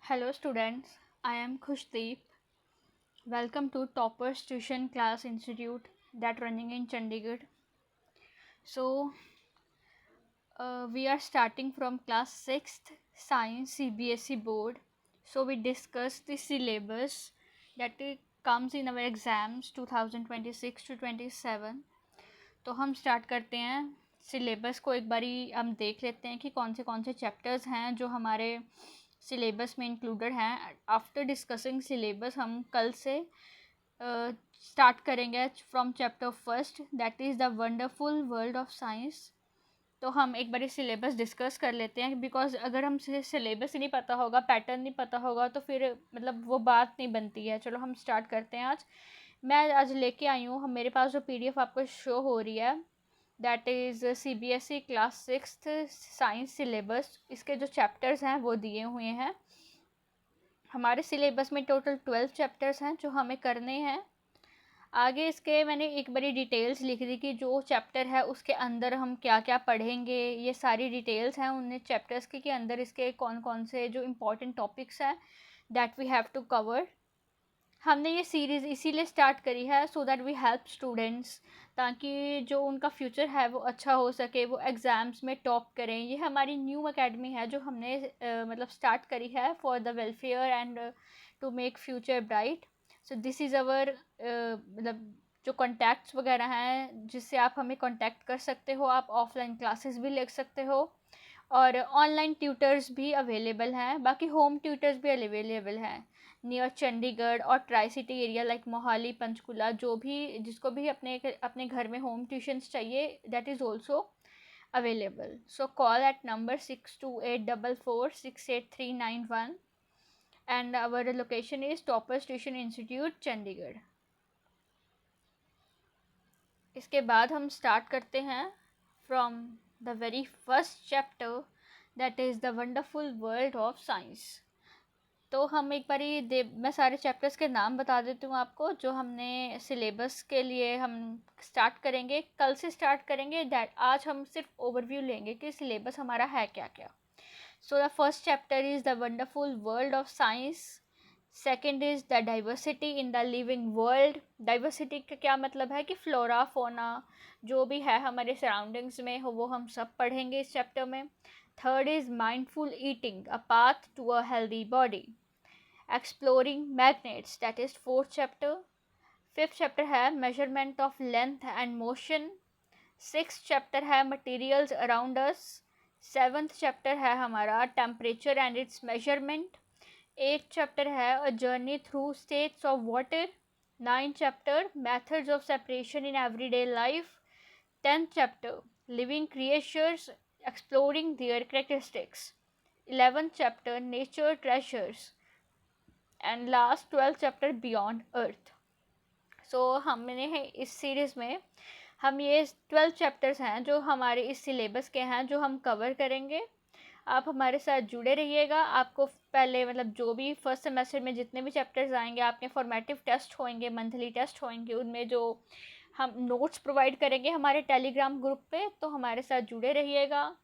Hello students, I am Khushdeep. Welcome to Toppers Tuition Class Institute that running in Chandigarh. So we are starting from class 6th Science CBSE board. So we discuss the syllabus that it comes in our exams 2026 to 27. तो हम start करते हैं syllabus को एक बारी हम देख लेते हैं कि कौन से चैप्टर्स हैं जो हमारे सिलेबस में इंक्लूडेड हैं. आफ्टर डिस्कसिंग सिलेबस हम कल से स्टार्ट करेंगे from chapter first that is the wonderful world of science. तो हम एक बारी सिलेबस डिस्कस कर लेते हैं बिकॉज अगर हम सिलेबस ही नहीं पता होगा, पैटर्न नहीं पता होगा तो फिर मतलब वो बात नहीं बनती है. चलो हम स्टार्ट करते हैं. मैं आज लेके आई हूँ, हम मेरे पास जो PDF आपको शो हो रही है that is CBSE class 6th science syllabus. इसके जो चैप्टर्स हैं वो दिए हुए हैं. हमारे सिलेबस में टोटल 12 चैप्टर्स हैं जो हमें करने हैं. आगे इसके मैंने एक बड़ी डिटेल्स लिख दी कि जो चैप्टर है उसके अंदर हम क्या क्या पढ़ेंगे. ये सारी डिटेल्स हैं उन चैप्टर्स की कि अंदर इसके कौन कौन से जो इम्पोर्टेंट टॉपिक्स हैं that we have to cover. हमने ये सीरीज़ इसीलिए स्टार्ट करी है so that we help students, ताकि जो उनका फ्यूचर है वो अच्छा हो सके, वो एग्ज़ाम्स में टॉप करें. ये हमारी न्यू एकेडमी है जो हमने मतलब स्टार्ट करी है for the welfare and to make future bright. So this is our मतलब जो कॉन्टैक्ट्स वगैरह हैं जिससे आप हमें कॉन्टैक्ट कर सकते हो. आप ऑफलाइन क्लासेस भी ले सकते हो और ऑनलाइन ट्यूटर्स भी अवेलेबल हैं. बाकी होम ट्यूटर्स भी अवेलेबल हैं नियर चंडीगढ़ और tri city area like Mohali, Panchkula. जो भी जिसको भी अपने घर में होम ट्यूशन्स चाहिए that is also available. So call at number 6284468391 and our location is Toppers Tuition Institute Chandigarh. इसके बाद हम स्टार्ट करते हैं from the very first chapter that is the wonderful world of science. तो हम एक बारी मैं सारे चैप्टर्स के नाम बता देती हूँ आपको जो हमने सिलेबस के लिए हम स्टार्ट करेंगे. कल से स्टार्ट करेंगे दैट आज हम सिर्फ ओवरव्यू लेंगे कि सिलेबस हमारा है क्या क्या. So the first chapter is the wonderful world of science. Second is the diversity in the living world. Diversity का क्या मतलब है कि फ्लोरा फोना जो भी है हमारे सराउंडिंग्स में हो वो हम सब पढ़ेंगे इस चैप्टर में. Third is mindful eating a path to a healthy body. Exploring magnets that is fourth chapter. Fifth chapter है measurement of length and motion. Six chapter है materials around us. Seventh chapter है हमारा temperature and its measurement. Eighth chapter है a journey through states of water. Ninth chapter methods of separation in everyday life. Tenth chapter living creatures exploring their characteristics. 11th chapter nature treasures and last 12th chapter beyond earth. So हमने इस series में हम ये 12 chapters हैं जो हमारे इस syllabus के हैं जो हम कवर करेंगे. आप हमारे साथ जुड़े रहिएगा. आपको पहले मतलब जो भी फर्स्ट सेमेस्टर में जितने भी चैप्टर्स आएंगे आपके फॉर्मेटिव टेस्ट होंगे, मंथली टेस्ट होंगे, उनमें जो हम नोट्स प्रोवाइड करेंगे हमारे टेलीग्राम ग्रुप पे. तो हमारे साथ जुड़े रहिएगा.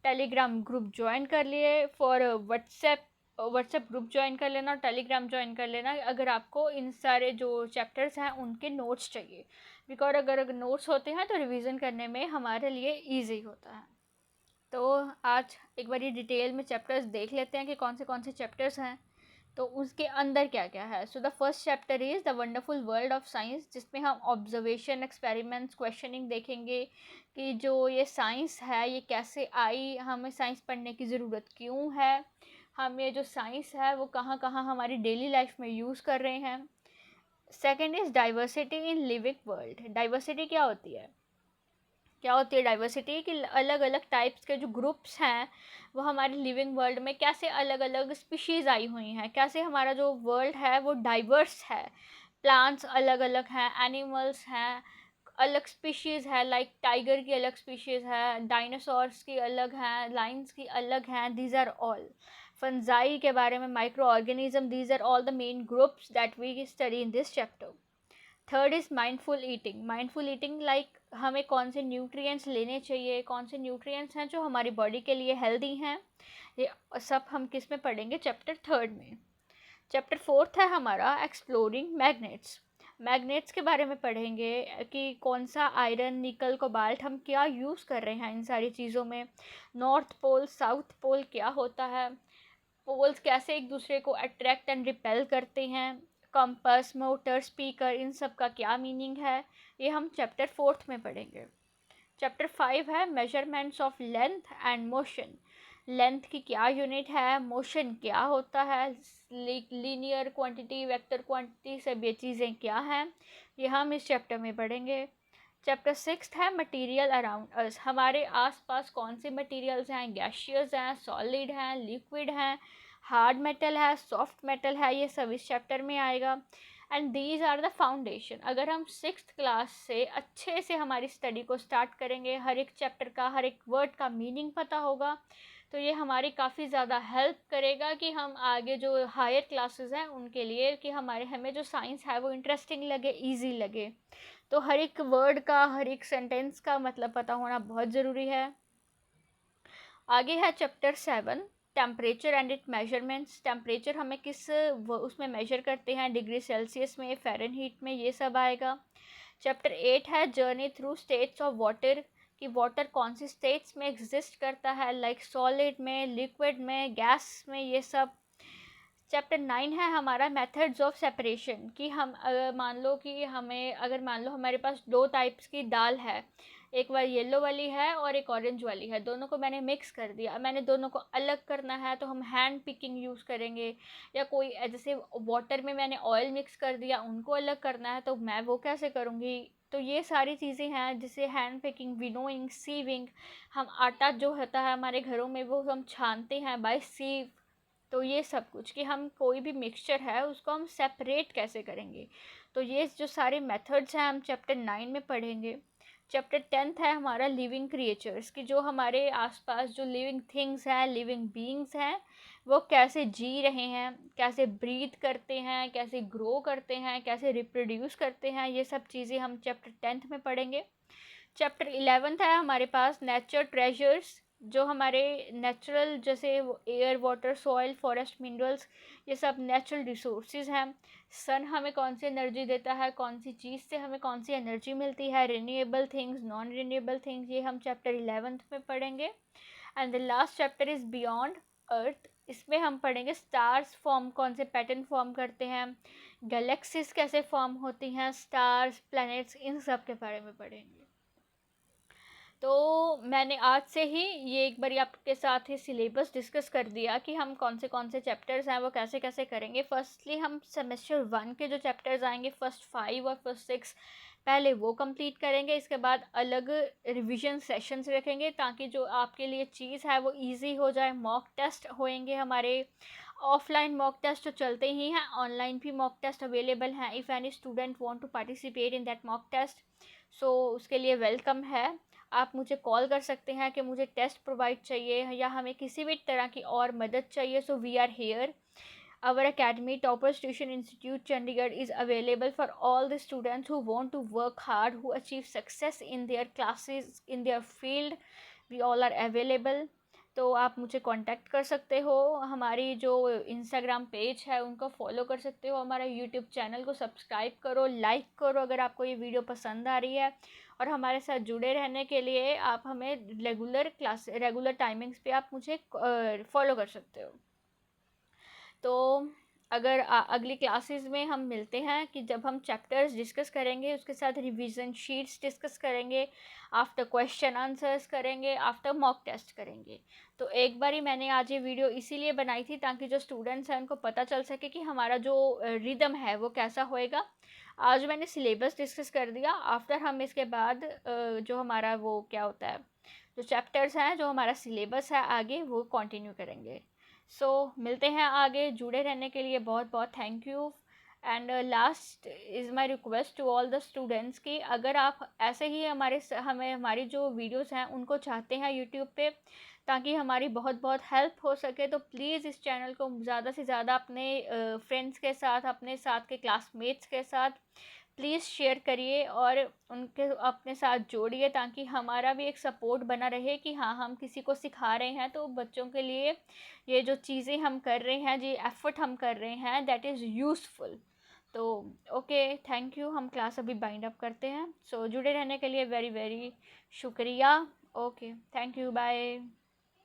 टेलीग्राम ग्रुप ज्वाइन कर लिए फॉर व्हाट्सएप ग्रुप ज्वाइन कर लेना, टेलीग्राम ज्वाइन कर लेना अगर आपको इन सारे जो चैप्टर्स हैं उनके नोट्स चाहिए. बिकॉज अगर नोट्स होते हैं तो रिवीजन करने में हमारे लिए ईजी होता है. तो आज एक बार डिटेल में चैप्टर्स देख लेते हैं कि कौन से चैप्टर्स हैं तो उसके अंदर क्या क्या है. So the first chapter is the wonderful world of science जिसमें हम ऑब्जर्वेशन, एक्सपेरिमेंट्स, क्वेश्चनिंग देखेंगे कि जो ये साइंस है ये कैसे आई, हमें साइंस पढ़ने की ज़रूरत क्यों है, हम ये जो साइंस है वो कहाँ कहाँ हमारी डेली लाइफ में यूज़ कर रहे हैं. Second is diversity in living world. Diversity क्या होती है डाइवर्सिटी कि अलग अलग टाइप्स के जो ग्रुप्स हैं वो हमारे लिविंग वर्ल्ड में कैसे अलग अलग स्पीशीज़ आई हुई हैं, कैसे हमारा जो वर्ल्ड है वो डाइवर्स है. प्लांट्स अलग अलग हैं, एनिमल्स हैं, अलग स्पीशीज़ है लाइक टाइगर की अलग स्पीशीज़ है, डायनासोर्स की अलग हैं, लाइन्स की अलग हैं. दीज आर ऑल फंजाई के बारे में, microorganism, these are all the main groups that we study in this chapter. Third is mindful eating. Mindful eating like हमें कौन से न्यूट्रिएंट्स लेने चाहिए, कौन से न्यूट्रिएंट्स हैं जो हमारी बॉडी के लिए हेल्दी हैं ये सब हम किस में पढ़ेंगे, चैप्टर 3 में। चैप्टर 4 है हमारा एक्सप्लोरिंग मैग्नेट्स। मैग्नेट्स के बारे में पढ़ेंगे कि कौन सा आयरन, निकल, कोबाल्ट हम क्या यूज़ कर रहे हैं इन सारी चीज़ों में। नॉर्थ पोल, साउथ पोल क्या होता है, पोल्स कैसे एक दूसरे को अट्रैक्ट एंड रिपेल करते हैं, कंपास, मोटर, स्पीकर, इन सब का क्या मीनिंग है, ये हम चैप्टर 4 में पढ़ेंगे। चैप्टर 5 है measurements of length and motion. Length की क्या यूनिट है, मोशन क्या होता है, लीनियर क्वांटिटी, वेक्टर क्वांटिटी, सब ये चीज़ें क्या हैं, ये हम इस चैप्टर में पढ़ेंगे। चैप्टर 6 है मटेरियल अराउंड अस। हमारे आसपास कौन से मटेरियल्स हैं, गैशियस हैं, सॉलिड हैं, लिक्विड हैं, हार्ड मेटल है, सॉफ्ट मेटल है, ये सब इस चैप्टर में आएगा। And these are the foundation. अगर हम 6th क्लास से अच्छे से हमारी स्टडी को स्टार्ट करेंगे, हर एक चैप्टर का, हर एक वर्ड का मीनिंग पता होगा, तो ये हमारी काफ़ी ज़्यादा हेल्प करेगा कि हम आगे जो हायर क्लासेस हैं उनके लिए, कि हमें जो साइंस है वो इंटरेस्टिंग लगे, इजी लगे। तो हर एक वर्ड का, हर एक सेंटेंस का मतलब पता होना बहुत ज़रूरी है। आगे है chapter 7 temperature and it measurements. Temperature हमें किस उसमें मेजर करते हैं, डिग्री सेल्सियस में, फ़ारेनहीट में, ये सब आएगा। चैप्टर 8 है journey through states of water, कि वाटर कौन सी स्टेट्स में एग्जिस्ट करता है, लाइक सॉलिड में, लिक्विड में, गैस में, ये सब। चैप्टर 9 है हमारा मेथड्स ऑफ सेपरेशन, कि हम मान लो कि अगर मान लो हमारे पास 2 टाइप्स की दाल है, एक बार येलो वाली है और एक ऑरेंज वाली है, दोनों को मैंने मिक्स कर दिया, मैंने दोनों को अलग करना है तो हम हैंड पिकिंग यूज़ करेंगे। या कोई जैसे वाटर में मैंने ऑयल मिक्स कर दिया, उनको अलग करना है तो मैं वो कैसे करूँगी। तो ये सारी चीज़ें हैं जिसे हैंड पिकिंग, विनोइंग, सीविंग। हम आटा जो होता है हमारे घरों में वो हम छानते हैं बाय सीव। तो ये सब कुछ कि हम कोई भी मिक्सचर है उसको हम सेपरेट कैसे करेंगे, तो ये जो सारे मेथड्स हैं हम चैप्टर 9 में पढ़ेंगे। चैप्टर 10 है हमारा लिविंग क्रिएचर्स, कि जो हमारे आसपास जो लिविंग थिंग्स हैं, लिविंग बीइंग्स हैं, वो कैसे जी रहे हैं, कैसे ब्रीथ करते हैं, कैसे ग्रो करते हैं, कैसे रिप्रोड्यूस करते हैं, ये सब चीज़ें हम चैप्टर 10 में पढ़ेंगे। चैप्टर 11 है हमारे पास नेचर ट्रेजर्स, जो हमारे नेचुरल जैसे air, water, soil, forest, minerals, ये सब नेचुरल रिसोर्सेज हैं। सन हमें कौन सी एनर्जी देता है, कौन सी चीज़ से हमें कौन सी एनर्जी मिलती है, renewable things, non renewable things, ये हम चैप्टर 11 में पढ़ेंगे। And the last chapter is beyond अर्थ। इसमें हम पढ़ेंगे स्टार्स फॉर्म, कौन से पैटर्न फॉर्म करते हैं, गैलेक्सीज कैसे फॉर्म होती हैं, स्टार्स, प्लैनेट्स, इन सब के बारे में पढ़ेंगे। तो मैंने आज से ही ये एक बार आपके साथ ही सिलेबस डिस्कस कर दिया कि हम कौन से चैप्टर्स हैं वो कैसे कैसे करेंगे। फर्स्टली हम सेमेस्टर 1 के जो चैप्टर्स आएंगे, फर्स्ट 5 और फर्स्ट 6, पहले वो कंप्लीट करेंगे। इसके बाद अलग रिवीजन सेशंस रखेंगे ताकि जो आपके लिए चीज़ है वो इजी हो जाए। मॉक टेस्ट होएंगे हमारे, ऑफलाइन मॉक टेस्ट तो चलते ही हैं, ऑनलाइन भी मॉक टेस्ट अवेलेबल हैं। If any student want to participate in that mock test, so उसके लिए वेलकम है। आप मुझे कॉल कर सकते हैं कि मुझे टेस्ट प्रोवाइड चाहिए या हमें किसी भी तरह की और मदद चाहिए। So we are here. Our academy, Toppers Tuition Institute Chandigarh, is available for all the students who want to work hard, who achieve success in their classes, in their field. We all are available. तो आप मुझे contact कर सकते हो, हमारी जो Instagram page है उनको फॉलो कर सकते हो, हमारा यूट्यूब चैनल को सब्सक्राइब करो, लाइक करो अगर आपको ये वीडियो पसंद आ रही है। और हमारे साथ जुड़े रहने के लिए आप हमें रेगुलर टाइमिंग्स पे आप मुझे फॉलो कर सकते हो। तो अगर अगली क्लासेस में हम मिलते हैं कि जब हम चैप्टर्स डिस्कस करेंगे, उसके साथ रिवीजन शीट्स डिस्कस करेंगे, आफ्टर क्वेश्चन आंसर्स करेंगे, आफ्टर मॉक टेस्ट करेंगे। तो एक बार ही मैंने आज ये वीडियो इसीलिए बनाई थी ताकि जो स्टूडेंट्स हैं उनको पता चल सके कि हमारा जो रिदम है वो कैसा होएगा। आज मैंने सिलेबस डिस्कस कर दिया। आफ्टर हम इसके बाद जो हमारा वो क्या होता है, जो चैप्टर्स हैं, जो हमारा सिलेबस है आगे, वो कंटिन्यू करेंगे। सो मिलते हैं आगे। जुड़े रहने के लिए बहुत बहुत thank you. And last is my request to all the students कि अगर आप ऐसे ही हमारी जो वीडियोस हैं उनको चाहते हैं यूट्यूब पे, ताकि हमारी बहुत बहुत हेल्प हो सके, तो प्लीज़ इस चैनल को ज़्यादा से ज़्यादा अपने फ्रेंड्स के साथ, अपने साथ के क्लासमेट्स के साथ प्लीज़ शेयर करिए और उनके अपने साथ जोड़िए, ताकि हमारा भी एक सपोर्ट बना रहे कि हाँ, हम किसी को सिखा रहे हैं तो बच्चों के लिए ये जो चीज़ें हम कर रहे हैं, जो एफर्ट हम कर रहे हैं, दैट इज़ यूज़फुल। तो ओके, थैंक यू। हम क्लास अभी बाइंड अप करते हैं। सो जुड़े रहने के लिए वेरी वेरी शुक्रिया। Okay, thank you, bye.